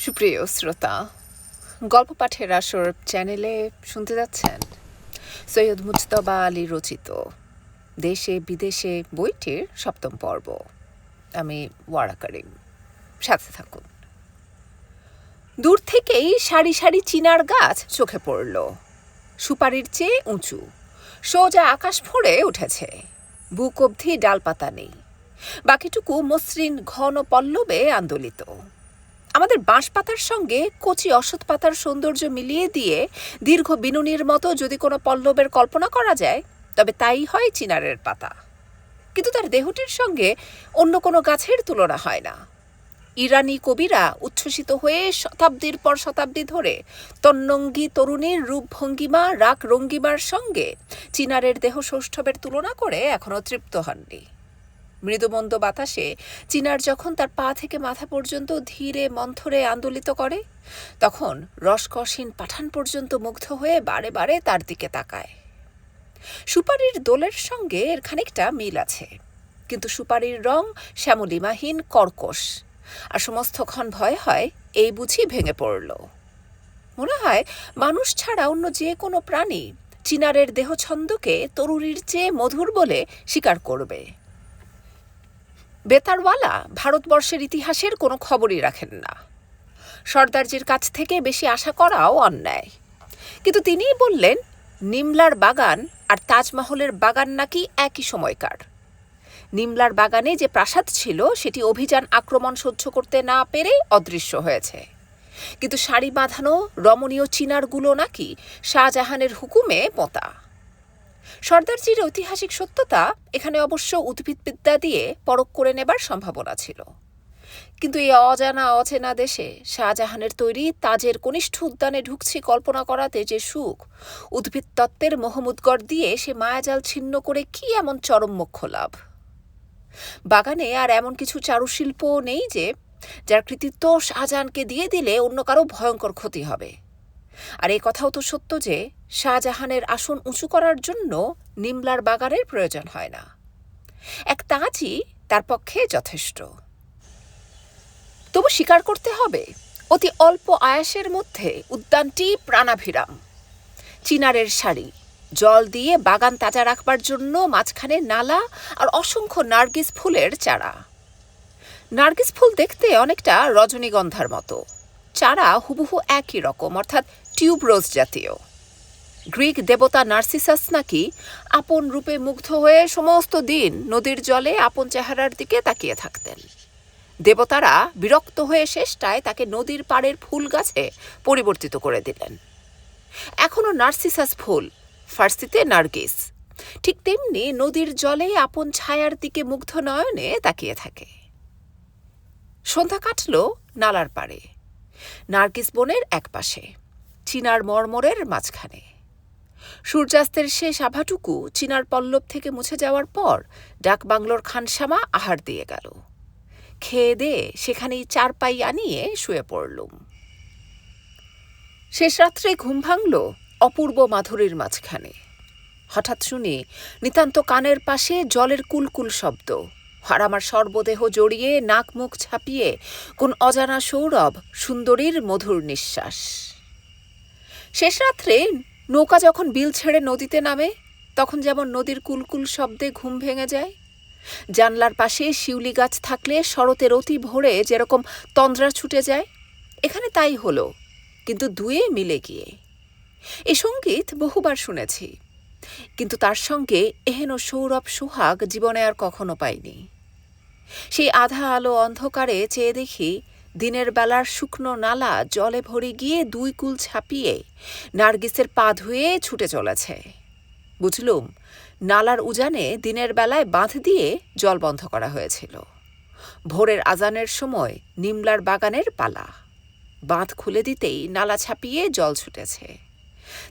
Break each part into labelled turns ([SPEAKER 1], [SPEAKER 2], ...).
[SPEAKER 1] সুপ্রিয় শ্রোতা, গল্প পাঠের আসর চ্যানেলে শুনতে যাচ্ছেন সৈয়দ মুজতবা আলী রচিত দেশে বিদেশে বইটির ৭ম পর্ব। আমি ওয়ারা করিম, সাথে থাকুন। দূর থেকেই সারি সারি চিনার গাছ চোখে পড়ল। সুপারির চেয়ে উঁচু, সোজা আকাশ ফুঁড়ে উঠেছে। বুক অবধি ডালপাতা নেই, বাকিটুকু মসৃণ ঘন পল্লবে আন্দোলিত। আমাদের বাঁশ পাতার সঙ্গে কচি অশ্বত্থ পাতার সৌন্দর্য মিলিয়ে দিয়ে দীর্ঘ বিনুনির মতো যদি কোনো পল্লবের কল্পনা করা যায়, তবে তাই হয় চিনারের পাতা। কিন্তু তার দেহটির সঙ্গে অন্য কোনো গাছের তুলনা হয় না। ইরানি কবিরা উচ্ছ্বসিত হয়ে শতাব্দীর পর শতাব্দী ধরে তন্নঙ্গী তরুণীর রূপভঙ্গিমা রাগ রঙ্গিমার সঙ্গে চিনারের দেহ সৌষ্ঠবের তুলনা করে এখনও তৃপ্ত হননি। মৃদুমন্দ বাতাসে চিনার যখন তার পা থেকে মাথা পর্যন্ত ধীরে মন্থরে আন্দোলিত করে, তখন রসকসীন পাঠান পর্যন্ত মুগ্ধ হয়ে বারে বারে তার দিকে তাকায়। সুপারির দোলের সঙ্গে এর খানিকটা মিল আছে, কিন্তু সুপারির রং শ্যামলিমাহীন কর্কশ, আর সমস্তক্ষণ ভয় হয় এই বুঝি ভেঙে পড়ল। মনে হয় মানুষ ছাড়া অন্য যে কোনো প্রাণী চিনারের দেহছন্দকে তরুরীর চেয়ে মধুর বলে স্বীকার করবে। বেতারওয়ালা ভারতবর্ষের ইতিহাসের কোনো খবরই রাখেন না। সর্দারজির কাছ থেকে বেশি আশা করাও অন্যায়। কিন্তু তিনিই বললেন নিমলার বাগান আর তাজমহলের বাগান নাকি একই সময়কার। নিমলার বাগানে যে প্রাসাদ ছিল সেটি অভিযান আক্রমণ সহ্য করতে না পেরে অদৃশ্য হয়েছে, কিন্তু সারি বাঁধানো রমণীয় চিনারগুলো নাকি শাহজাহানের হুকুমে পোঁতা। সর্দারজির ঐতিহাসিক সত্যতা এখানে অবশ্য উদ্ভিদবিদ্যা দিয়ে পরখ করে নেবার সম্ভাবনা ছিল, কিন্তু এই অজানা অচেনা দেশে শাহজাহানের তৈরি তাজের কনিষ্ঠ উদ্যানে ঢুকছি কল্পনা করাতে যে সুখ, উদ্ভিদ তত্ত্বের মোহমুদ্গর দিয়ে সে মায়াজাল ছিন্ন করে কি এমন চরম মোক্ষ লাভ। বাগানে আর এমন কিছু চারুশিল্প নেই যে যার কৃতিত্ব শাহজাহানকে দিয়ে দিলে অন্য কারো ভয়ঙ্কর ক্ষতি হবে। আর এই কথাও তো সত্য যে শাহজাহানের আসন উঁচু করার জন্য নিমলার বাগানের প্রয়োজন হয় না। এক তাজই তার পক্ষে যথেষ্ট। তবু স্বীকার করতে হবে, অতি অল্প আয়াসের মধ্যে উদ্যানটি প্রাণাভিরাম। চিনারের সারি, জল দিয়ে বাগান তাজা রাখবার জন্য মাঝখানে নালা আর অসংখ্য নার্গিস ফুলের চারা। নার্গিস ফুল দেখতে অনেকটা রজনীগন্ধার মতো, চারা হুবহু একই রকম, অর্থাৎ টিউবরোজ জাতীয়। গ্রিক দেবতা নার্সিসাস নাকি আপন রূপে মুগ্ধ হয়ে সমস্ত দিন নদীর জলে আপন চেহারার দিকে তাকিয়ে থাকতেন। দেবতারা বিরক্ত হয়ে শেষটায় তাকে নদীর পাড়ের ফুল গাছে পরিবর্তিত করে দিলেন। এখনো নার্সিসাস ফুল, ফার্সিতে নার্গিস, ঠিক তেমনি নদীর জলে আপন ছায়ার দিকে মুগ্ধ নয়নে তাকিয়ে থাকে। সন্ধ্যা কাটল নালার পাড়ে, নার্গিস বনের একপাশে, চিনার মর্মরের মাঝখানে। সূর্যাস্তের শেষ আভাটুকু চিনার পল্লব থেকে মুছে যাওয়ার পর ডাকবাংলোর খানসামা আহার দিয়ে গেল। খেয়ে দে সেখানেই চারপাই আনিয়ে শুয়ে পড়লুম। শেষ রাত্রে ঘুম ভাঙল অপূর্ব মাধুরীর মাঝখানে। হঠাৎ শুনি নিতান্ত কানের পাশে জলের কুলকুল শব্দ, আর আমার সর্বদেহ জড়িয়ে নাক মুখ ছাপিয়ে কোন অজানা সৌরভ সুন্দরীর মধুর নিঃশ্বাস। শেষ রাত্রে নৌকা যখন বিল ছেড়ে নদীতে নামে, তখন যেমন নদীর কুলকুল শব্দে ঘুম ভেঙে যায়। জানলার পাশে শিউলি গাছ থাকলে শরতের অতি ভোরে যেরকম তন্দ্রা ছুটে যায়, এখানে তাই হলো, কিন্তু দুয়ে মিলে গিয়ে। এই সঙ্গীত বহুবার শুনেছি, কিন্তু তার সঙ্গে এহেন সৌরভ সোহাগ জীবনে আর কখনো পাইনি। সেই আধা আলো অন্ধকারে চেয়ে দেখি দিনের বেলার শুকনো নালা জলে ভরে গিয়ে দুই কুল ছাপিয়ে নার্গিসের পা ধুয়ে ছুটে চলেছে। বুঝলুম, নালার উজানে দিনের বেলায় বাঁধ দিয়ে জল বন্ধ করা হয়েছিল। ভোরের আজানের সময় নিমলার বাগানের পালা। বাঁধ খুলে দিতেই নালা ছাপিয়ে জল ছুটেছে।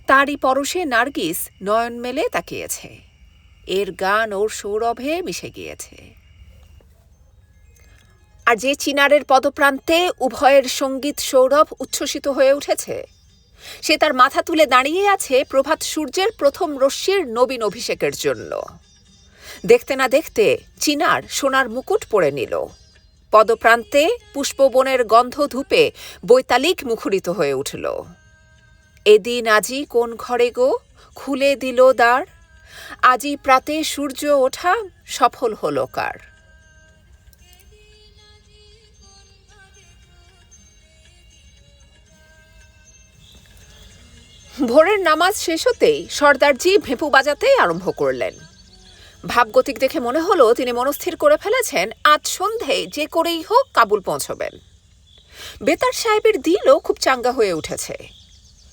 [SPEAKER 1] তারই পরশে নার্গিস নয়ন মেলে তাকিয়েছে, এর গান ওর সৌরভে মিশে গিয়েছে। আর যে চিনারের পদপ্রান্তে উভয়ের সঙ্গীত সৌরভ উচ্ছ্বসিত হয়ে উঠেছে, সে তার মাথা তুলে দাঁড়িয়ে আছে প্রভাত সূর্যের প্রথম রশ্মির নবীন অভিষেকের জন্য। দেখতে না দেখতে চিনার সোনার মুকুট পরে নিল। পদপ্রান্তে পুষ্পবনের গন্ধ ধূপে বৈতালিক মুখরিত হয়ে উঠল। এদিন আজি কোন ঘরে গো খুলে দিল দ্বার, আজি প্রাতে সূর্য ওঠা সফল হলো কার। ভোরের নামাজ শেষ হতেই সর্দারজি ভেঁপু বাজাতে আরম্ভ করলেন। ভাবগতিক দেখে মনে হলো তিনি মনস্থির করে ফেলেছেন আজ সন্ধেয় যে করেই হোক কাবুল পৌঁছবেন। বেতার সাহেবের দিলও খুব চাঙ্গা হয়ে উঠেছে।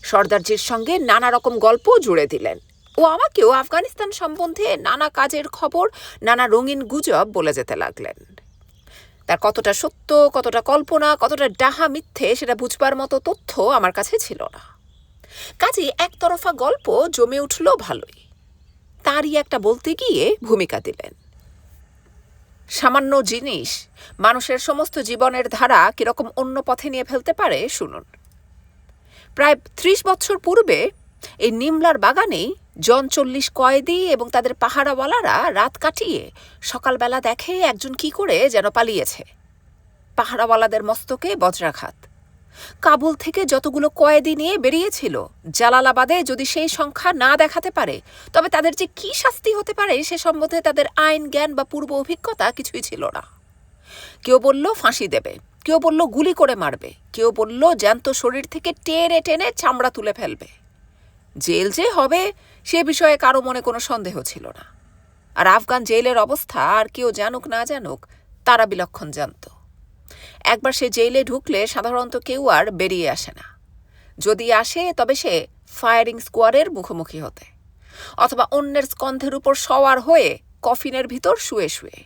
[SPEAKER 1] সর্দারজির সঙ্গে নানা রকম গল্প জুড়ে দিলেন ও আমাকেও আফগানিস্তান সম্বন্ধে নানা কাজের খবর, নানা রঙিন গুজব বলে যেতে লাগলেন। তার কতটা সত্য, কতটা কল্পনা, কতটা ডাহা মিথ্যে সেটা বুঝবার মতো তথ্য আমার কাছে ছিল না। কাজেই একতরফা গল্প জমে উঠল ভালোই। তারই একটা বলতে গিয়ে ভূমিকা দিলেন। সামান্য জিনিস মানুষের সমস্ত জীবনের ধারা কিরকম অন্য পথে নিয়ে ফেলতে পারে শুনুন। প্রায় 30 বছর পূর্বে এই নিমলার বাগানেই জন 40 কয়েদি এবং তাদের পাহারাওয়ালারা রাত কাটিয়ে সকালবেলা দেখে একজন কি করে যেন পালিয়েছে। পাহারাওয়ালাদের মস্তকে বজ্রাঘাত। কাবুল থেকে যতগুলো কয়েদি নিয়ে বেরিয়েছিল, জালালাবাদে যদি সেই সংখ্যা না দেখাতে পারে তবে তাদের যে কি শাস্তি হতে পারে সে সম্বন্ধে তাদের আইন জ্ঞান বা পূর্ব অভিজ্ঞতা কিছুই ছিল না। কেউ বলল ফাঁসি দেবে, কেউ বলল গুলি করে মারবে, কেউ বলল জ্যান্ত শরীর থেকে টেনে টেনে চামড়া তুলে ফেলবে। জেল যে হবে সে বিষয়ে কারো মনে কোনো সন্দেহ ছিল না। আর আফগান জেলের অবস্থা আর কেউ জানুক না জানুক তারা বিলক্ষণ জানত। একবার সে জেলে ঢুকলে সাধারণত কেউ আর বেরিয়ে আসে না। যদি আসে তবে সে ফায়ারিং স্কোয়াডের মুখোমুখি হতে, অথবা অন্যের স্কন্ধের উপর সওয়ার হয়ে কফিনের ভিতর শুয়ে শুয়ে।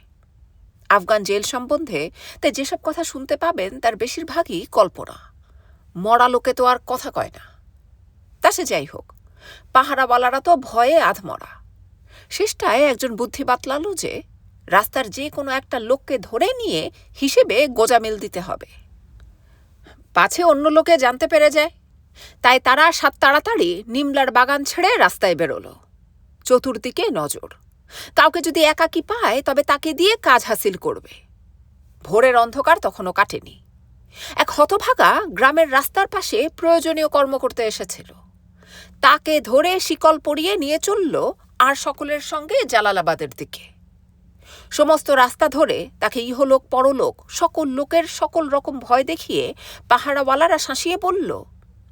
[SPEAKER 1] আফগান জেল সম্বন্ধে তাই যেসব কথা শুনতে পাবেন তার বেশিরভাগই কল্পনা। মরা লোকে তো আর কথা কয় না। তা সে যাই হোক, পাহারাওয়ালারা তো ভয়ে আধমরা। শেষটায় একজন বুদ্ধি বাতলালো যে রাস্তার যে কোনো একটা লোককে ধরে নিয়ে হিসেবে গোজামিল দিতে হবে, পাছে অন্য লোকে জানতে পেরে যায়। তাই তারা সাত তাড়াতাড়ি নিমলার বাগান ছেড়ে রাস্তায় বেরোলো। চতুর্দিকে নজর, কাউকে যদি একাকী পায় তবে তাকে দিয়ে কাজ হাসিল করবে। ভোরের অন্ধকার তখনও কাটেনি। এক হতভাগা গ্রামের রাস্তার পাশে প্রয়োজনীয় কর্ম করতে এসেছিল। তাকে ধরে শিকল পরিয়ে নিয়ে চলল আর সকলের সঙ্গে জালালাবাদের দিকে। সমস্ত রাস্তা ধরে তাকে ইহলোক পরলোক সকল লোকের সকল রকম ভয় দেখিয়ে পাহারাওয়ালারা শাসিয়ে বলল।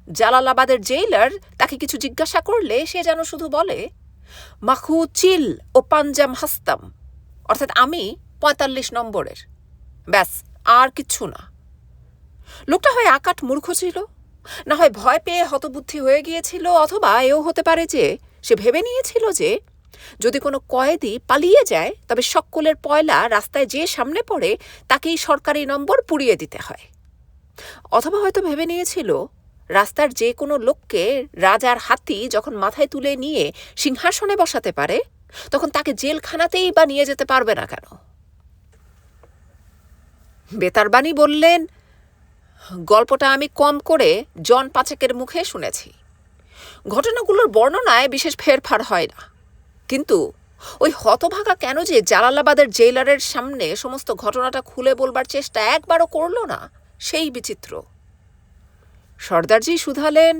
[SPEAKER 1] জালালাবাদের জেইলার তাকে কিছু জিজ্ঞাসা করলে সে যেন শুধু বলে, মাখু চিল ও পাঞ্জাম হাস্তাম, অর্থাৎ আমি 45 নম্বরের, ব্যাস আর কিচ্ছু না। লোকটা হয় আকাট মূর্খ ছিল, না হয় ভয় পেয়ে হতবুদ্ধি হয়ে গিয়েছিল, অথবা এও হতে পারে যে সে ভেবে নিয়েছিল যে যদি কোনো কয়েদি পালিয়ে যায় তবে সকলের পয়লা রাস্তায় যে সামনে পড়ে তাকেই সরকারি নম্বর পুড়িয়ে দিতে হয়। অথবা হয়তো ভেবে নিয়েছিল রাস্তার যে কোনো লোককে রাজার হাতি যখন মাথায় তুলে নিয়ে সিংহাসনে বসাতে পারে তখন তাকে জেলখানাতেই বা নিয়ে যেতে পারবে না কেন। বেতারবাণী বললেন, গল্পটা আমি কম করে জন 5 মুখে শুনেছি। ঘটনাগুলোর বর্ণনায় বিশেষ ফেরফার হয় না, কিন্তু ওই হতভাগা কেন যে জালালাবাদের জেলারের সামনে সমস্ত ঘটনাটা খুলে বলবার চেষ্টা একবারও করল না, সেই বিচিত্র। সর্দারজি শুধালেন,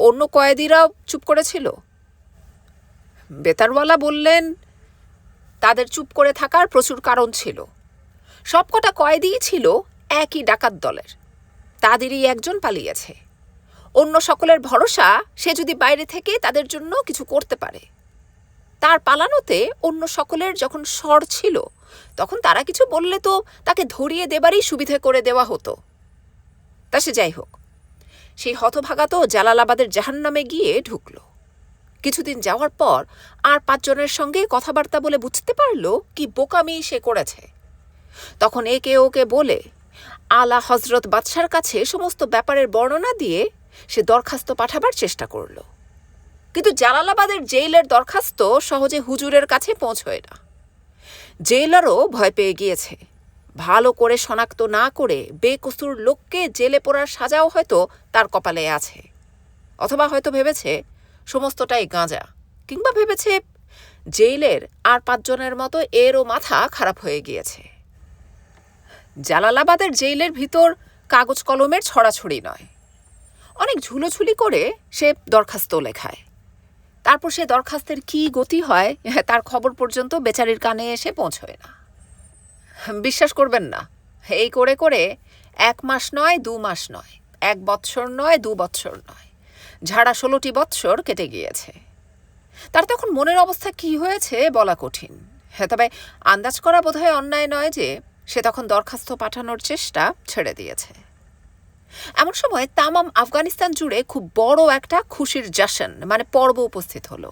[SPEAKER 1] অন্য কয়েদিরাও চুপ করেছিল? বেতারওয়ালা বললেন, তাদের চুপ করে থাকার প্রচুর কারণ ছিল। সবকটা কয়েদিই ছিল একই ডাকাত দলের, তাদেরই একজন পালিয়েছে। অন্য সকলের ভরসা সে যদি বাইরে থেকে তাদের জন্য কিছু করতে পারে। তার পালানোতে অন্য সকলের যখন স্বর ছিল তখন তারা কিছু বললে তো তাকে ধরিয়ে দেবারই সুবিধে করে দেওয়া হতো। তা সে যাই হোক, সেই হতভাগা তো জালালাবাদের জাহান্নামে গিয়ে ঢুকল। কিছুদিন যাওয়ার পর আর 5 জনের সঙ্গে কথাবার্তা বলে বুঝতে পারল কি বোকামি সে করেছে। তখন একে ওকে বলে আলা হজরত বাদশার কাছে সমস্ত ব্যাপারের বর্ণনা দিয়ে সে দরখাস্ত পাঠাবার চেষ্টা করল। কিন্তু জালালাবাদের জেইলের দরখাস্ত সহজে হুজুরের কাছে পৌঁছয় না। জেইলারও ভয় পেয়ে গিয়েছে। ভালো করে শনাক্ত না করে বেকসুর লোককে জেলে পোড়ার সাজাও হয়তো তার কপালে আছে, অথবা হয়তো ভেবেছে সমস্তটাই গাঁজা, কিংবা ভেবেছে জেইলের আর 5 জনের মতো এরও মাথা খারাপ হয়ে গিয়েছে। জালালাবাদের জেলের ভিতর কাগজ কলমের ছড়াছড়ি নয়, অনেক ঝুলোঝুলি করে সে দরখাস্ত লেখায়। তারপর সে দরখাস্তের কি গতি হয় তার খবর পর্যন্ত বেচারির কানে এসে পৌঁছয় না। বিশ্বাস করবেন না, এই করে করে 1 মাস নয়, 2 মাস নয়, 1 বৎসর নয়, 2 বৎসর নয়, ঝাড়া 16টি বৎসর কেটে গিয়েছে। তার তখন মনের অবস্থা কি হয়েছে বলা কঠিন। তবে আন্দাজ করা বোধহয় অন্যায় নয় যে সে তখন দরখাস্ত পাঠানোর চেষ্টা ছেড়ে দিয়েছে। এমন সময় তামাম আফগানিস্তান জুড়ে খুব বড় একটা খুশির জশন মানে পর্ব উপস্থিত হলো।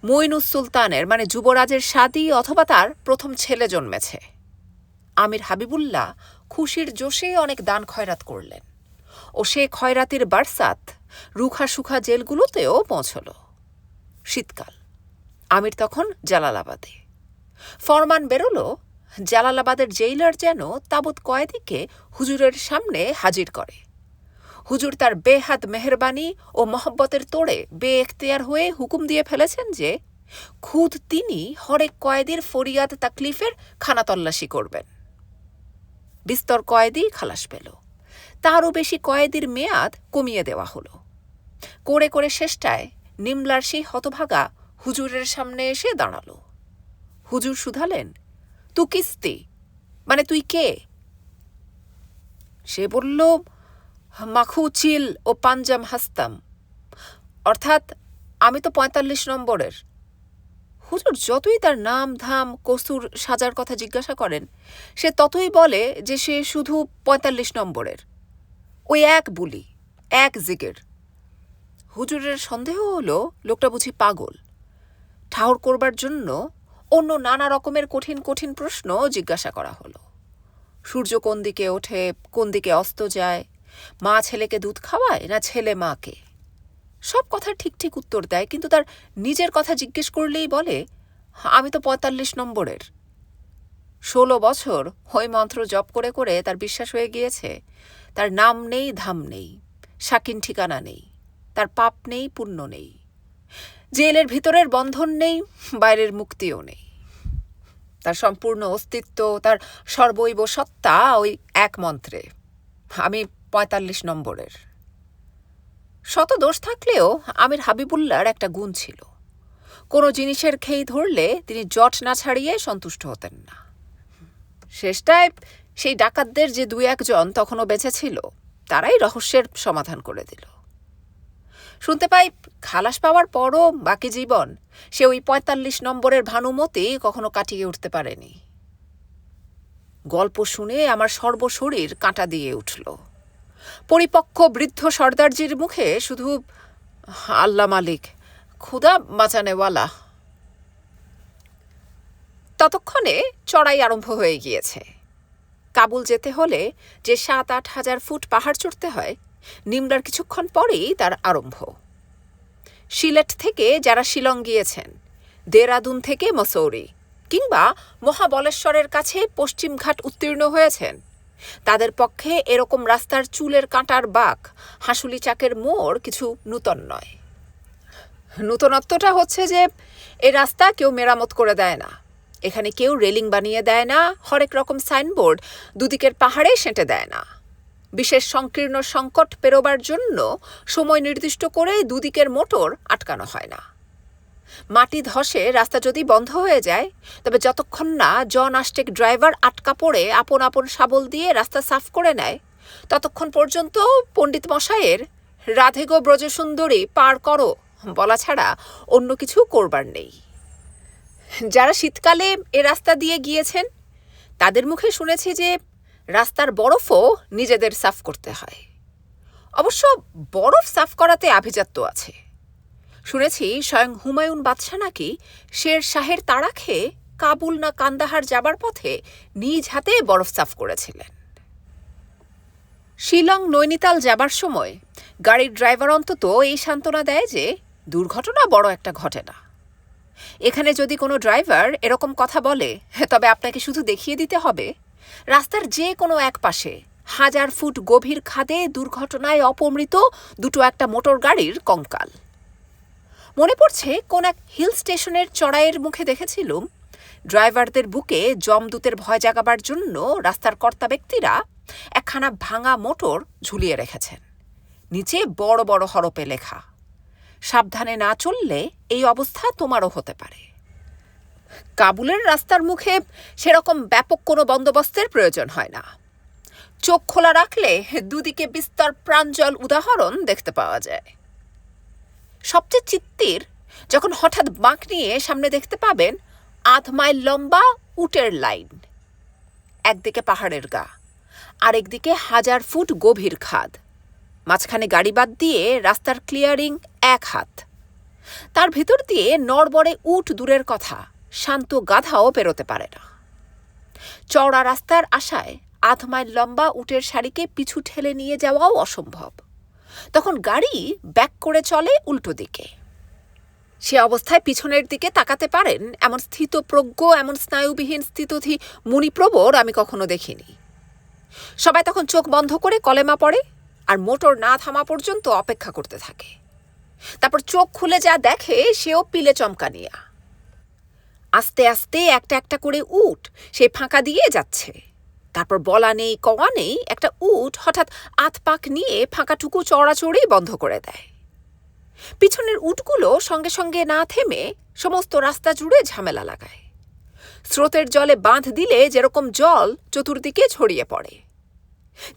[SPEAKER 1] মইনুস সুলতানের মানে যুবরাজের শাদী অথবা তার প্রথম ছেলে জন্মেছে। আমির হাবিবুল্লাহ খুশির জোশে অনেক দান খয়রাত করলেন ও সে খয়রাতির বারসাত রুখা সুখা জেলগুলোতেও পৌঁছল। শীতকাল, আমির তখন জালালাবাদে। ফরমান বেরোলো, জালালাবাদের জেইলার যেন তাবুত কয়েদিকে হুজুরের সামনে হাজির করে। হুজুর তার বেহাদ মেহরবানি ও মহব্বতের তোড়ে বেএখতিয়ার হয়ে হুকুম দিয়ে ফেলেছেন যে খুদ তিনি হরেক কয়েদির ফরিয়াদ তাকলিফের খানা তল্লাশি করবেন। বিস্তর কয়েদি খালাস পেল, তারও বেশি কয়েদির মেয়াদ কমিয়ে দেওয়া হলো। করে করে শেষটায় নিমলার সেই হতভাগা হুজুরের সামনে এসে দাঁড়ালো। হুজুর শুধালেন, তু কিস্তি মানে তুই কে? সে বলল, মাখু চিল ও পাঞ্জাম হাস্তাম, অর্থাৎ আমি তো 45 নম্বরের। হুজুর যতই তার নাম ধাম কসুর সাজার কথা জিজ্ঞাসা করেন, সে ততই বলে যে সে শুধু 45 নম্বরের, ওই এক বুলি, এক জিগের। হুজুরের সন্দেহ হলো লোকটা বুঝি পাগল। ঠাউর করবার জন্য অন্য নানা রকমের কঠিন কঠিন প্রশ্ন জিজ্ঞাসা করা হলো। সূর্য কোন দিকে ওঠে, কোন দিকে অস্ত যায়, মা ছেলেকে দুধ খাওয়ায় না ছেলে মাকে। সব কথা ঠিক ঠিক উত্তর দেয়, কিন্তু তার নিজের কথা জিজ্ঞেস করলেই বলে, আমি তো 45 নম্বরের। 16 বছর ওই মন্ত্র জপ করে করে তার বিশ্বাস হয়ে গিয়েছে তার নাম নেই, ধাম নেই, শাকিন ঠিকানা নেই, তার পাপ নেই, পুণ্য নেই, জেলের ভিতরের বন্ধন নেই, বাইরের মুক্তিও নেই। তার সম্পূর্ণ অস্তিত্ব, তার সর্বৈব সত্তা ওই এক মন্ত্রে, আমি 45 নম্বরের। শত দোষ থাকলেও আমির হাবিবুল্লাহর একটা গুণ ছিল, কোনো জিনিসের খেই ধরলে তিনি জট না ছাড়িয়ে সন্তুষ্ট হতেন না। শেষটায় সেই ডাকাতদের যে 2-1 জন তখনও বেঁচে ছিল, তারাই রহস্যের সমাধান করে দিল। শুনতে পাই খালাস পাওয়ার পরও বাকি জীবন সে ওই 45 নম্বরের ভানুমতি কখনো কাটিয়ে উঠতে পারেনি। গল্প শুনে আমার সর্বশরীর কাঁটা দিয়ে উঠল। পরিপক্ক বৃদ্ধ সর্দারজির মুখে শুধু আল্লাহ মালিক, খুদা বাঁচানেওয়ালা। ততক্ষণে চড়াই আরম্ভ হয়ে গিয়েছে। কাবুল যেতে হলে যে 7-8 হাজার ফুট পাহাড় চড়তে হয়, নিমলার কিছুক্ষণ পরেই তার আরম্ভ। সিলেট থেকে যারা শিলং গিয়েছেন, দেরাদুন থেকে মসৌরি কিংবা মহাবলেশ্বরের কাছে পশ্চিমঘাট উত্তীর্ণ হয়েছেন, তাদের পক্ষে এরকম রাস্তার চুলের কাঁটার বাঁক, হাঁসুলি চাকের মোড় কিছু নূতন নয়। নূতনত্বটা হচ্ছে যে এ রাস্তা কেউ মেরামত করে দেয় না, এখানে কেউ রেলিং বানিয়ে দেয় না, হরেক রকম সাইনবোর্ড দুদিকের পাহাড়ে সেঁটে দেয় না। বিশেষ সংকীর্ণ সংকট পেরোবার জন্য সময় নির্দিষ্ট করে দুদিকের মোটর আটকানো হয় না। মাটি ধসে রাস্তা যদি বন্ধ হয়ে যায়, তবে যতক্ষণ না জন আষ্টেক ড্রাইভার আটকা পড়ে আপন আপন শাবল দিয়ে রাস্তা সাফ করে নেয়, ততক্ষণ পর্যন্ত পণ্ডিত মশাইয়ের রাধে গো ব্রজসুন্দরী পার করো বলা ছাড়া অন্য কিছু করবার নেই। যারা শীতকালে এ রাস্তা দিয়ে গিয়েছেন, তাদের মুখে শুনেছি যে রাস্তার বরফও নিজেদের সাফ করতে হয়। অবশ্য বরফ সাফ করাতে আভিজাত্য আছে। শুনেছি স্বয়ং হুমায়ুন বাদশাহ নাকি শের শাহের তাড়া খেয়ে কাবুল না কান্দাহার যাবার পথে নিজ হাতে বরফ সাফ করেছিলেন। শিলং নৈনিতাল যাবার সময় গাড়ির ড্রাইভার অন্তত এই সান্ত্বনা দেয় যে দুর্ঘটনা বড় একটা ঘটে না। এখানে যদি কোনো ড্রাইভার এরকম কথা বলে, তবে আপনাকে শুধু দেখিয়ে দিতে হবে রাস্তার যে কোনো এক পাশে 1000 ফুট গভীর খাদে দুর্ঘটনায় অপমৃত দুটো একটা মোটর গাড়ির কঙ্কাল। মনে পড়ছে কোন এক হিল স্টেশনের চড়াইয়ের মুখে দেখেছিলুম ড্রাইভারদের বুকে যমদূতের ভয় জাগাবার জন্য রাস্তার কর্তা ব্যক্তিরা একখানা ভাঙা মোটর ঝুলিয়ে রেখেছেন। নিচে বড় বড় হরপে লেখা, সাবধানে না চললে এই অবস্থা তোমারও হতে পারে। কাবুলের রাস্তার মুখে সেরকম ব্যাপক কোনো বন্দোবস্তের প্রয়োজন হয় না। চোখ খোলা রাখলে দুদিকে বিস্তর প্রাঞ্জল উদাহরণ দেখতে পাওয়া যায়। সবচেয়ে চিত্তির যখন হঠাৎ বাঁক নিয়ে সামনে দেখতে পাবেন ৮ মাইল লম্বা উটের লাইন। একদিকে পাহাড়ের গা, আরেকদিকে ১০০০ ফুট গভীর খাদ, মাঝখানে গাড়ি বাদ দিয়ে রাস্তার ক্লিয়ারিং ১ হাত। তার ভেতর দিয়ে নড়বড়ে উট দূরের কথা, শান্ত গাধাও পেরোতে পারে না। চওড়া রাস্তার আশায় ৮ মাইল লম্বা উটের সারিকে পিছু ঠেলে নিয়ে যাওয়াও অসম্ভব। তখন গাড়ি ব্যাক করে চলে উল্টো দিকে। সে অবস্থায় পিছনের দিকে তাকাতে পারেন এমন স্থিতপ্রজ্ঞ, এমন স্নায়ুবিহীন স্থিতধী মুনিপ্রবর আমি কখনো দেখিনি। সবাই তখন চোখ বন্ধ করে কলেমা পড়ে আর মোটর না থামা পর্যন্ত অপেক্ষা করতে থাকে। তারপর চোখ খুলে যা দেখে সেও পিলে চমকানিয়া। আস্তে আস্তে একটা একটা করে উট সে ফাঁকা দিয়ে যাচ্ছে। তারপর বলা নেই কওয়া নেই একটা উট হঠাৎ আধপাক নিয়ে ফাঁকাটুকু চড়াচড়ি বন্ধ করে দেয়। পিছনের উটগুলো সঙ্গে সঙ্গে না থেমে সমস্ত রাস্তা জুড়ে ঝামেলা লাগায়। স্রোতের জলে বাঁধ দিলে যেরকম জল চতুর্দিকে ছড়িয়ে পড়ে।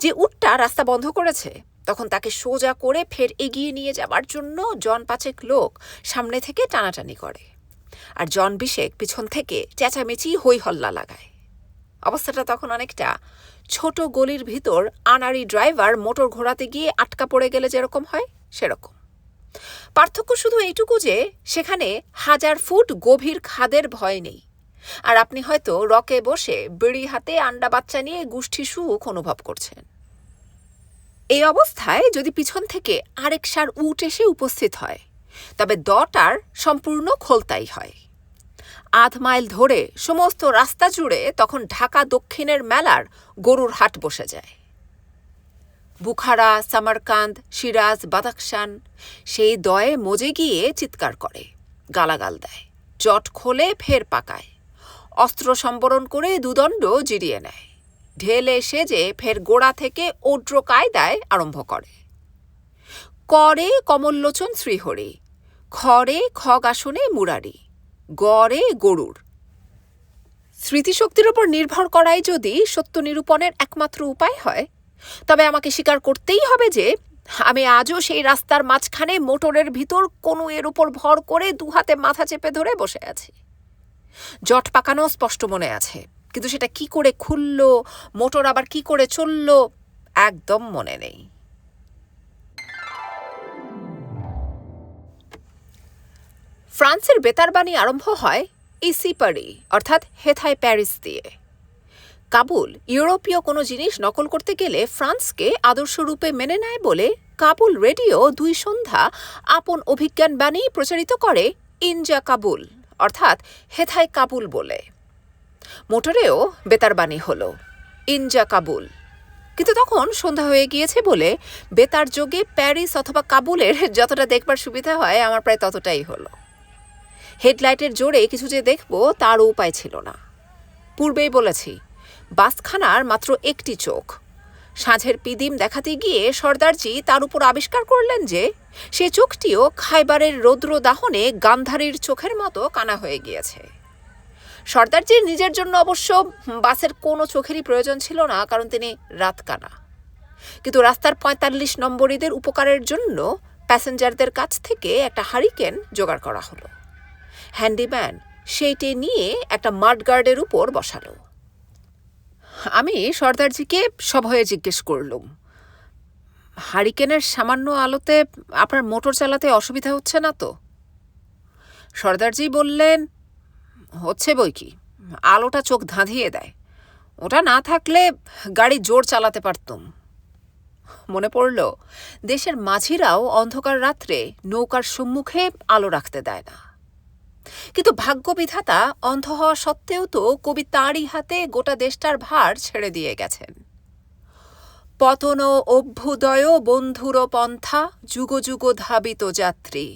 [SPEAKER 1] যে উটটা রাস্তা বন্ধ করেছে তখন তাকে সোজা করে ফের এগিয়ে নিয়ে যাবার জন্য জন ৫ লোক সামনে থেকে টানাটানি করে, আর জন ২০ পিছন থেকে চেঁচামেচি হই হল্লা লাগায়। অবস্থাটা তখন অনেকটা ছোট গলির ভিতর আনাড়ি ড্রাইভার মোটর ঘোরাতে গিয়ে আটকা পড়ে গেলে যেরকম হয় সেরকম। পার্থক্য শুধু এইটুকু যে সেখানে ১০০০ ফুট গভীর খাদের ভয় নেই, আর আপনি হয়তো রকে বসে বিড়ি হাতে আন্ডা বাচ্চা নিয়ে গোষ্ঠী সুখ অনুভব করছেন। এই অবস্থায় যদি পিছন থেকে আরেক সার উট এসে উপস্থিত হয় তবে দটার সম্পূর্ণ খোলতাই হয়। ৮ মাইল ধরে সমস্ত রাস্তা জুড়ে তখন ঢাকা দক্ষিণের মেলার গরুর হাট বসে যায়। বুখারা, সামারকান্দ, সিরাজ, বাদাখশান সেই দয়ে মজে গিয়ে চিৎকার করে, গালাগাল দেয়, জট খোলে ফের পাকায়, অস্ত্র সম্বরণ করে দুদণ্ড জিরিয়ে নেয়, ঢেলে সেজে ফের গোড়া থেকে ওড্র কায়দায় আরম্ভ করে। করে কমললোচন শ্রীহরি, খড়ে খগ আসনে মুরারি, গড়ে গরুর। স্মৃতিশক্তির ওপর নির্ভর করাই যদি সত্য নিরূপণের একমাত্র উপায় হয় তবে আমাকে স্বীকার করতেই হবে যে আমি আজও সেই রাস্তার মাঝখানে মোটরের ভিতর কোনো এর উপর ভর করে ২ হাতে মাথা চেপে ধরে বসে আছি। জট পাকানো স্পষ্ট মনে আছে, কিন্তু সেটা কি করে খুলল, মোটর আবার কি করে চলল, একদম মনে নেই। ফ্রান্সের বেতারবাণী আরম্ভ হয় ইসিপারি অর্থাৎ হেথায় প্যারিস দিয়ে। কাবুল ইউরোপীয় কোনো জিনিস নকল করতে গেলে ফ্রান্সকে আদর্শরূপে মেনে নেয় বলে কাবুল রেডিও ২ সন্ধ্যা আপন অভিজ্ঞান বাণী প্রচারিত করে ইনজা কাবুল অর্থাৎ হেথায় কাবুল বলে। মোটরেও বেতারবাণী হলো ইনজা কাবুল, কিন্তু তখন সন্ধ্যা হয়ে গিয়েছে বলে বেতার যোগে প্যারিস অথবা কাবুলের যতটা দেখবার সুবিধা হয় আমার প্রায় ততটাই হলো। হেডলাইটের জোরে কিছু যে দেখব তারও উপায় ছিল না। পূর্বেই বলেছি বাসখানার মাত্র একটি চোখ। সাঁঝের পিদিম দেখাতে গিয়ে সর্দারজি তার উপর আবিষ্কার করলেন যে সে চোখটিও খাইবারের রৌদ্র দাহনে গান্ধারীর চোখের মতো কানা হয়ে গিয়েছে। সর্দারজির নিজের জন্য অবশ্য বাসের কোনো চোখেরই প্রয়োজন ছিল না, কারণ তিনি রাত কানা। কিন্তু রাস্তার ৪৫ নম্বরীদের উপকারের জন্য প্যাসেঞ্জারদের কাছ থেকে একটা হারিকেন জোগাড় করা হলো। হ্যান্ডিম্যান সেইটে নিয়ে একটা মাডগার্ডের উপর বসালো। আমি সর্দারজিকে সভয়ে জিজ্ঞেস করলুম, হারিকেনের সামান্য আলোতে আপনার মোটর চালাতে অসুবিধা হচ্ছে না তো? সর্দারজি বললেন, হচ্ছে বই কি, আলোটা চোখ ধাঁধিয়ে দেয়, ওটা না থাকলে গাড়ি জোর চালাতে পারতুম। মনে পড়ল দেশের মাঝিরাও অন্ধকার রাত্রে নৌকার সম্মুখে আলো রাখতে দেয় না। কিন্তু ভাগ্যবিধাতা অন্ধ হওয়া সত্ত্বেও তো কবি তাঁরই হাতে গোটা দেশটার ভার ছেড়ে দিয়ে গেছেন। পতন অভ্যুদয় বন্ধুর পন্থা যুগ যুগ ধাবিত যাত্রী,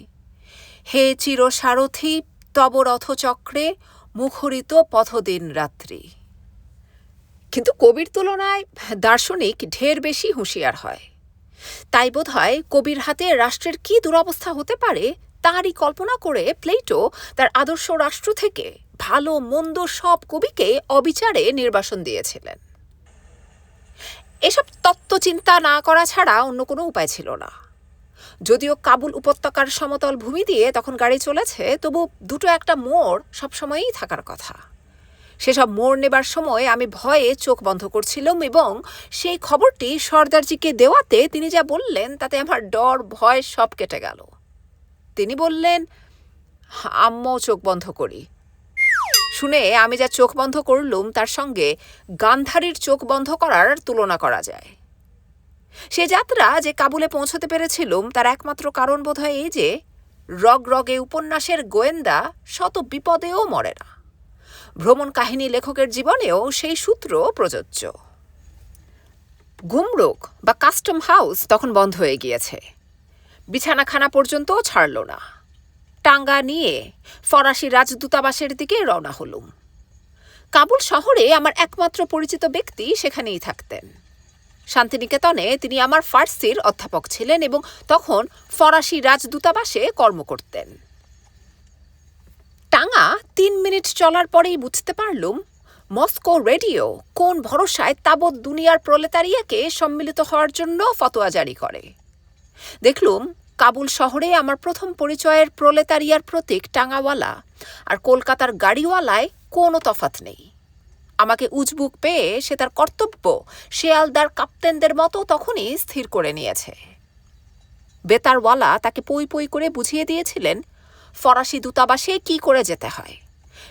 [SPEAKER 1] হে চিরসারথি তব রথচক্রে মুখরিত পথদিন রাত্রি। কিন্তু কবির তুলনায় দার্শনিক ঢের বেশি হুঁশিয়ার হয়। তাই বোধহয় কবির হাতে রাষ্ট্রের কী দুরবস্থা হতে পারে তারই কল্পনা করে প্লেটো তার আদর্শ রাষ্ট্র থেকে ভালো মন্দ সব কবিকে অবিচারে নির্বাসন দিয়েছিলেন। এসব তত্ত্বচিন্তা না করা ছাড়া অন্য কোনো উপায় ছিল না। যদিও কাবুল উপত্যকার সমতল ভূমি দিয়ে তখন গাড়ি চলেছে, তবু দুটো একটা মোড় সবসময়ই থাকার কথা। সেসব মোড় নেবার সময় আমি ভয়ে চোখ বন্ধ করছিলাম, এবং সেই খবরটি সর্দারজিকে দেওয়াতে তিনি যা বললেন তাতে আমার ডর ভয় সব কেটে গেল। তিনি বললেন, আম্মও চোখ বন্ধ করি। শুনে আমি যা চোখ বন্ধ করলুম তার সঙ্গে গান্ধারীর চোখ বন্ধ করার তুলনা করা যায়। সে যাত্রা যে কাবুলে পৌঁছতে পেরেছিলুম তার একমাত্র কারণ বোধহয় এই যে রগে উপন্যাসের গোয়েন্দা শত বিপদেও মরে না। ভ্রমণ কাহিনী লেখকের জীবনেও সেই সূত্র প্রযোজ্য। গুমরুক বা কাস্টম হাউস তখন বন্ধ হয়ে গিয়েছে। বিছানাখানা পর্যন্ত ছাড়ল না। টাঙ্গা নিয়ে ফরাসি রাজদূতাবাসের দিকে রওনা হলুম। কাবুল শহরে আমার একমাত্র পরিচিত ব্যক্তি সেখানেই থাকতেন। শান্তিনিকেতনে তিনি আমার ফার্সির অধ্যাপক ছিলেন এবং তখন ফরাসি রাজদূতাবাসে কর্ম করতেন। টাঙ্গা 3 মিনিট চলার পরেই বুঝতে পারলুম মস্কো রেডিও কোন ভরসায় তাবৎ দুনিয়ার প্রলেতারিয়াকে সম্মিলিত হওয়ার জন্য ফতোয়া জারি করে। দেখলুম কাবুল শহরে আমার প্রথম পরিচয়ের প্রলেতারিয়ার প্রতীক টাঙ্গাওয়ালা আর কলকাতার গাড়িওয়ালায় কোনো তফাৎ নেই। আমাকে উজবুক পেয়ে সে তার কর্তব্য শেয়ালদার কাপ্তেনদের মতো তখনই স্থির করে নিয়েছে। বেতারওয়ালা তাকে পই পই করে বুঝিয়ে দিয়েছিলেন ফরাসি দূতাবাসে কি করে যেতে হয়।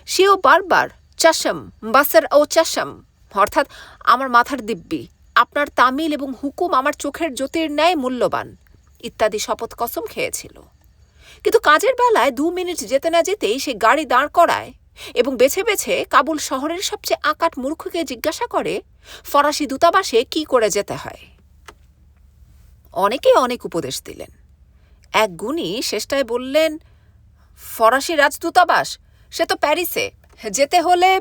[SPEAKER 1] সেও বারবার চাশম বাসের ও চাশম, অর্থাৎ আমার মাথার দিব্যি, আপনার তামিল এবং হুকুম আমার চোখের জ্যোতির ন্যায় মূল্যবান ইত্যাদি শপথ কসম খেয়েছিল। কিন্তু কাজের বেলায় 2 মিনিট যেতে না যেতেই সে গাড়ি দাঁড় করায় এবং বেছে বেছে কাবুল শহরের সবচেয়ে আকাট মূর্খকে জিজ্ঞাসা করে ফরাসি দূতাবাসে কি করে যেতে হয়। অনেকে অনেক উপদেশ দিলেন। এক গুণী শেষটায় বললেন, ফরাসি রাজদূতাবাস সে তো প্যারিসে, যেতে হলে।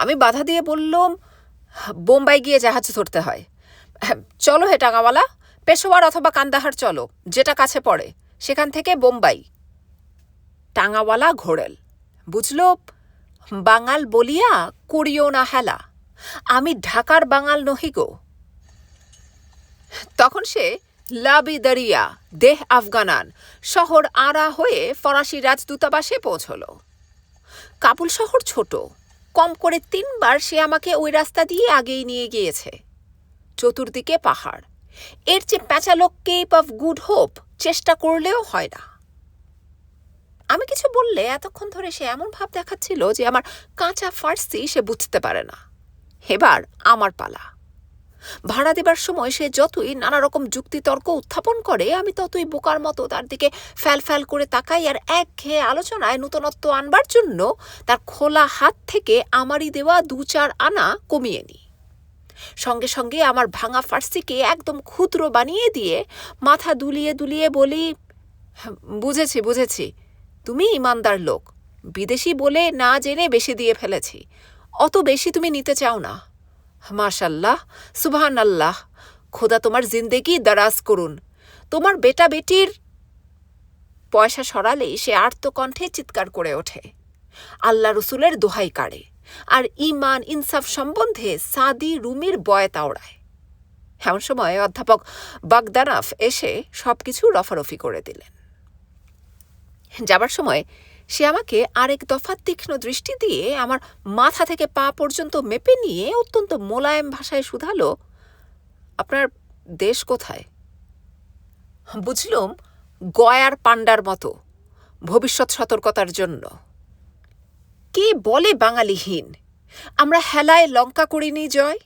[SPEAKER 1] আমি বাধা দিয়ে বললুম, বোম্বাই গিয়ে জাহাজ ধরতে হয়। চলো হে টাঙ্গাওয়ালা, পেশোয়ার অথবা কান্দাহার চলো, যেটা কাছে পড়ে, সেখান থেকে বোম্বাই। টাঙ্গাওয়ালা ঘোরেল, বুঝল, বাঙাল বলিয়া করিও না হেলা, আমি ঢাকার বাঙাল নহি গো। তখন সে লাবি দরিয়া দেহ আফগানান শহর আড়া হয়ে ফরাসি রাজদূতাবাসে পৌঁছল। কাবুল শহর ছোট, কম করে 3 বার সে আমাকে ওই রাস্তা দিয়ে আগেই নিয়ে গিয়েছে। চতুর্দিকে পাহাড়, এর চেয়ে প্যাঁচালো কেপ অফ গুড হোপ চেষ্টা করলেও হয় না। আমি কিছু বললে এতক্ষণ ধরে সে এমন ভাব দেখাচ্ছিল যে আমার কাঁচা ফার্সি সে বুঝতে পারে না। এবার আমার পালা। ভাড়া দেবার সময় সে যতই নানা রকম যুক্তিতর্ক উত্থাপন করে আমি ততই বোকার মতো তার দিকে ফ্যাল ফ্যাল করে তাকাই আর একঘেয়ে আলোচনায় নূতনত্ব আনবার জন্য তার খোলা হাত থেকে আমারই দেওয়া 2-4 আনা কমিয়ে নিই। সঙ্গে সঙ্গে আমার ভাঙা ফার্সিকে একদম ক্ষুদ্র বানিয়ে দিয়ে মাথা দুলিয়ে দুলিয়ে বলি, বুঝেছি বুঝেছি, তুমি ইমানদার লোক, বিদেশি বলে না জেনে বেশি দিয়ে ফেলেছি, অত বেশি তুমি নিতে চাও না। মাশাল্লাহ, সুবহান আল্লাহ, খোদা তোমার জিন্দেগি দারাজ করুন। তোমার বেটা বেটির। পয়সা সরালেই সে আর্তকণ্ঠে চিৎকার করে ওঠে, আল্লাহ রসুলের দোহাই কাড়ে আর ইমান ইনসাফ সম্বন্ধে সাদি রুমির বয়াত আওড়ায়। এমন সময় অধ্যাপক বাগদানাফ এসে সবকিছু রফারফি করে দিলেন। যাবার সময় সে আমাকে আরেক দফা তীক্ষ্ণ দৃষ্টি দিয়ে আমার মাথা থেকে পা পর্যন্ত মেপে নিয়ে অত্যন্ত মোলায়েম ভাষায় শুধালো, আপনার দেশ কোথায়? বুঝলুম গয়ার পাণ্ডার মতো, ভবিষ্যৎ সতর্কতার জন্য। কে বলে বাঙালিহীন? আমরা হেলায় লঙ্কা করিনি জয়।